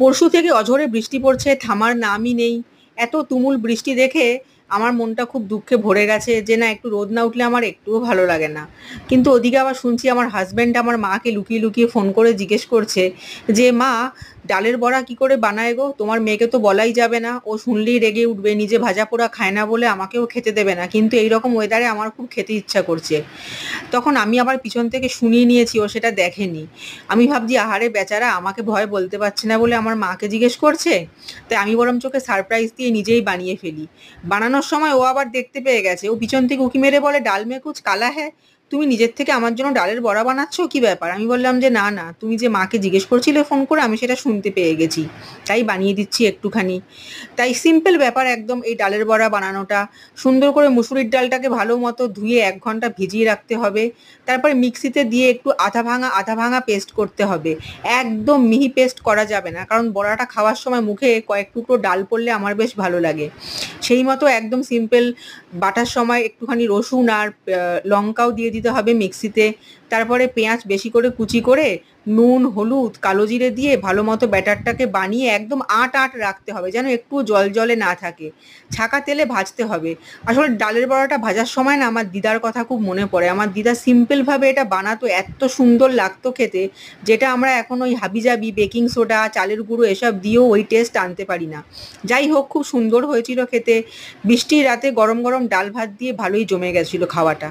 পরশু থেকে অঝোরে বৃষ্টি পড়ছে, থামার নামই নেই। এত তুমুল বৃষ্টি দেখে আমার মনটা খুব দুঃখে ভরে গেছে যে না, একটু রোদ না উঠলে আমার একটুও ভালো লাগে না। কিন্তু ওদিকে আবার শুনছি আমার হাজব্যান্ড আমার মাকে লুকিয়ে লুকিয়ে ফোন করে জিজ্ঞেস করছে যে মা, ডালের বড়া কি করে বানায় গো? তোমার মেয়েকে তো বলাই যাবে না, ও শুনলেই রেগে উঠবে, নিজে ভাজা পোড়া খায় না বলে আমাকেও খেতে দেবে না, কিন্তু এইরকম ওয়েদারে আমার খুব খেতে ইচ্ছা করছে। তখন আমি আবার পিছন থেকে শুনিয়ে নিয়েছি, ও সেটা দেখেনি। আমি ভাবছি আহারে বেচারা, আমাকে ভয় বলতে পারছে না বলে আমার মাকে জিজ্ঞেস করছে। তাই আমি বরঞ্চ ওকে সারপ্রাইজ দিয়ে নিজেই বানিয়ে ফেলি। বানানোর সময় ও আবার দেখতে পেয়ে গেছে, ও পিছন থেকে উঁকি মেরে বলে, ডাল মে কুছ কালা হ্যায়? তুমি নিজের থেকে আমার জন্য ডালের বড়া বানাচ্ছ, কি ব্যাপার? আমি বললাম যে না না, তুমি যে মাকে জিজ্ঞেস করছিলে ফোন করে, আমি সেটা শুনতে পেয়ে গেছি, তাই বানিয়ে দিচ্ছি একটুখানি। তাই সিম্পল ব্যাপার একদম এই ডালের বড়া বানানোটা। সুন্দর করে মুসুরির ডালটাকে ভালো মতো ধুয়ে 1 ঘন্টা ভিজিয়ে রাখতে হবে। তারপরে মিক্সিতে দিয়ে একটু আধা ভাঙা পেস্ট করতে হবে। একদম মিহি পেস্ট করা যাবে না, কারণ বড়াটা খাওয়ার সময় মুখে কয়েক টুকরো ডাল পড়লে আমার বেশ ভালো লাগে। সেই মতো একদম সিম্পল। বাটার সময় একটুখানি রসুন আর লঙ্কাও দিয়ে দিতে হবে মিক্সিতে। তারপরে পেঁয়াজ বেশি করে কুচি করে, নুন, হলুদ, কালো জিরে দিয়ে ভালো মতো ব্যাটারটাকে বানিয়ে একদম আঁট আঁট রাখতে হবে, যেন একটুও জলে না থাকে। ছাঁকা তেলে ভাজতে হবে। আসলে ডালের বড়াটা ভাজার সময় না আমার দিদার কথা খুব মনে পড়ে। আমার দিদা সিম্পলভাবে এটা বানাতো, এত সুন্দর লাগতো খেতে, যেটা আমরা এখন ওই হাবিজাবি বেকিং সোডা, চালের গুঁড়ো এসব দিয়েও ওই টেস্ট আনতে পারি না। যাই হোক, খুব সুন্দর হয়েছিল খেতে। বৃষ্টির রাতে গরম গরম ডাল ভাত দিয়ে ভালোই জমে গেছিল খাওয়াটা।